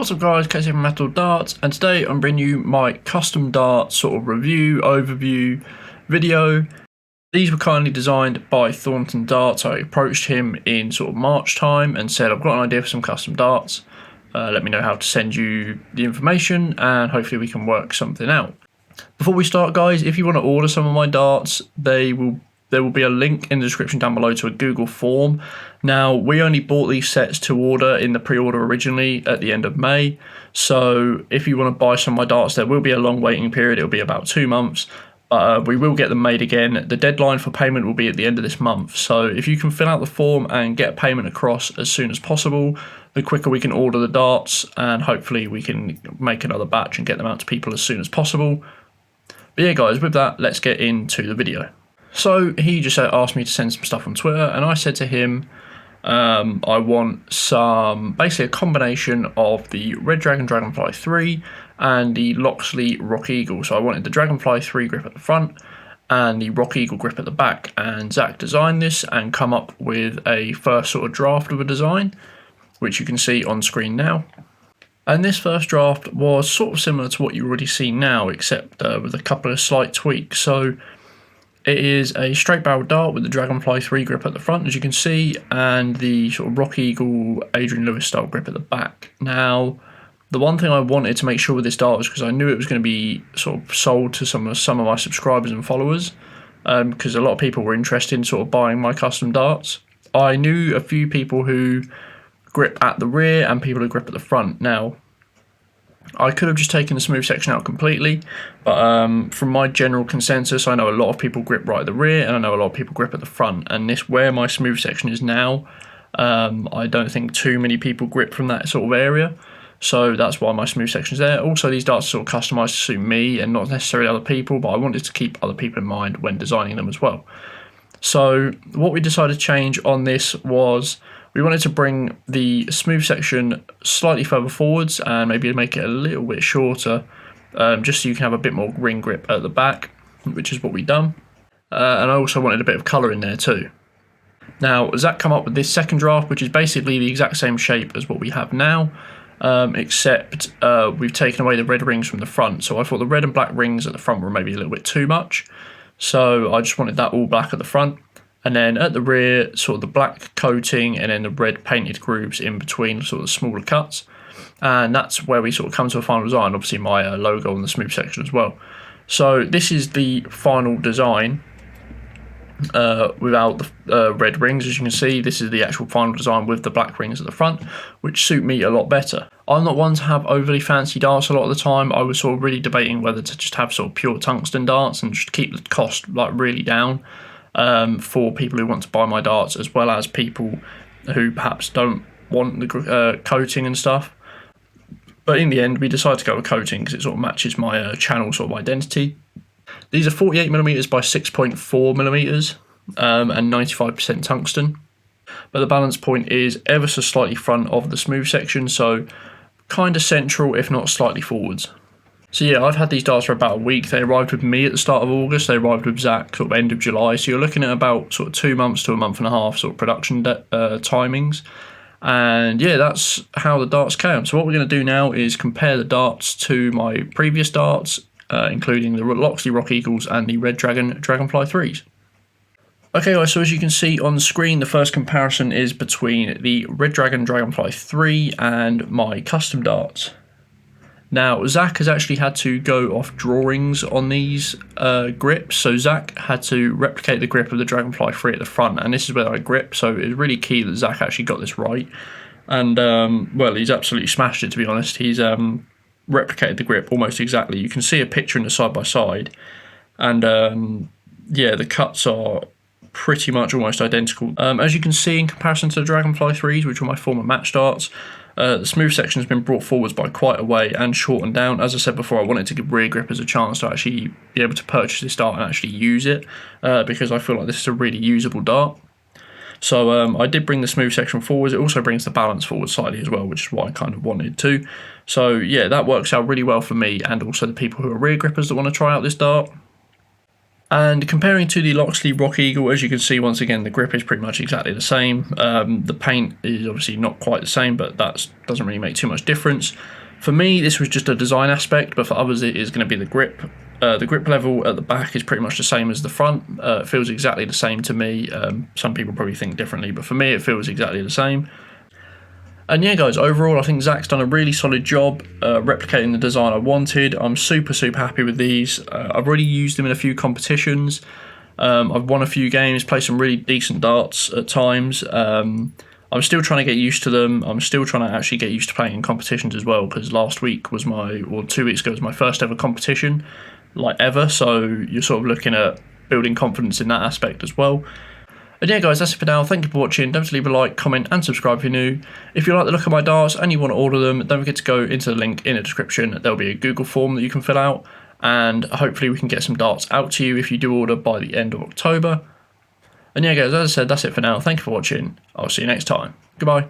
What's up guys, Casey from Metal Darts, and today I'm bringing you my custom darts sort of review, overview video. These were kindly designed by Thornton Darts. I approached him in sort of March time and said, I've got an idea for some custom darts. Let me know how to send you the information and hopefully we can work something out. Before we start guys, if you want to order some of my darts, there will be a link in the description down below to a Google form. Now, we only bought these sets to order in the pre-order originally at the end of May. So if you want to buy some of my darts, there will be a long waiting period. It'll be about 2 months. We will get them made again. The deadline for payment will be at the end of this month. So if you can fill out the form and get payment across as soon as possible, the quicker we can order the darts and hopefully we can make another batch and get them out to people as soon as possible. But yeah guys, with that, let's get into the video. So he just asked me to send some stuff on Twitter, and I said to him, I want basically a combination of the Red Dragon Dragonfly 3 and the Loxley Rock Eagle. So I wanted the Dragonfly 3 grip at the front and the Rock Eagle grip at the back. And Zach designed this and come up with a first sort of draft of a design, which you can see on screen now. And this first draft was sort of similar to what you already see now, except with a couple of slight tweaks. So it is a straight barrel dart with the Dragonfly 3 grip at the front, as you can see, and the sort of Rock Eagle Adrian Lewis style grip at the back. Now, the one thing I wanted to make sure with this dart was because I knew it was going to be sort of sold to some of my subscribers and followers, because a lot of people were interested in sort of buying my custom darts. I knew a few people who grip at the rear and people who grip at the front. Now, I could have just taken the smooth section out completely, but from my general consensus, I know a lot of people grip right at the rear, and I know a lot of people grip at the front. And this, where my smooth section is now, I don't think too many people grip from that sort of area, so that's why my smooth section is there. Also, these darts are sort of customised to suit me and not necessarily other people, but I wanted to keep other people in mind when designing them as well. So what we decided to change on this was we wanted to bring the smooth section slightly further forwards and maybe make it a little bit shorter, just so you can have a bit more ring grip at the back, which is what we've done. And I also wanted a bit of colour in there too. Now, Zach come up with this second draft, which is basically the exact same shape as what we have now, except we've taken away the red rings from the front. So I thought the red and black rings at the front were maybe a little bit too much. So I just wanted that all black at the front. And then at the rear, sort of the black coating and then the red painted grooves in between sort of the smaller cuts. And that's where we sort of come to a final design. Obviously my logo on the smooth section as well. So this is the final design without the red rings. As you can see, this is the actual final design with the black rings at the front, which suit me a lot better. I'm not one to have overly fancy darts a lot of the time. I was sort of really debating whether to just have sort of pure tungsten darts and just keep the cost like really down. For people who want to buy my darts, as well as people who perhaps don't want the coating and stuff. But in the end, we decided to go with coating because it sort of matches my channel sort of identity. These are 48mm by 6.4mm and 95% tungsten. But the balance point is ever so slightly front of the smooth section, so kind of central if not slightly forwards. So yeah, I've had these darts for about a week. They arrived with me at the start of August. They arrived with Zach sort of end of July. So you're looking at about sort of 2 months to a month and a half sort of production timings. And yeah, that's how the darts came. So what we're going to do now is compare the darts to my previous darts, including the Loxley Rock Eagles and the Red Dragon Dragonfly 3s. Okay guys, so as you can see on the screen, the first comparison is between the Red Dragon Dragonfly 3 and my custom darts. Now, Zach has actually had to go off drawings on these grips. So Zach had to replicate the grip of the Dragonfly 3 at the front, and this is where I grip. So it's really key that Zach actually got this right. And, well, he's absolutely smashed it, to be honest. He's replicated the grip almost exactly. You can see a picture in the side-by-side. And, yeah, the cuts are pretty much almost identical. As you can see, in comparison to the Dragonfly 3s, which were my former match darts, the smooth section has been brought forwards by quite a way and shortened down. As I said before, I wanted to give rear grippers a chance to actually be able to purchase this dart and actually use it, because I feel like this is a really usable dart. So I did bring the smooth section forwards. It also brings the balance forward slightly as well, which is what I kind of wanted to. So yeah, that works out really well for me and also the people who are rear grippers that want to try out this dart. And comparing to the Loxley Rock Eagle, as you can see, once again, the grip is pretty much exactly the same. The paint is obviously not quite the same, but that doesn't really make too much difference. For me, this was just a design aspect, but for others, it is going to be the grip. The grip level at the back is pretty much the same as the front. It feels exactly the same to me. Some people probably think differently, but for me, it feels exactly the same. And yeah, guys, overall, I think Zach's done a really solid job replicating the design I wanted. I'm super happy with these. I've already used them in a few competitions. I've won a few games, played some really decent darts at times. I'm still trying to get used to them. I'm still trying to actually get used to playing in competitions as well, because last week was 2 weeks ago was my first ever competition, like ever. So you're sort of looking at building confidence in that aspect as well. And yeah, guys, that's it for now. Thank you for watching. Don't forget to leave a like, comment, and subscribe if you're new. If you like the look of my darts and you want to order them, don't forget to go into the link in the description. There'll be a Google form that you can fill out, and hopefully we can get some darts out to you if you do order by the end of October. And yeah, guys, as I said, that's it for now. Thank you for watching. I'll see you next time. Goodbye.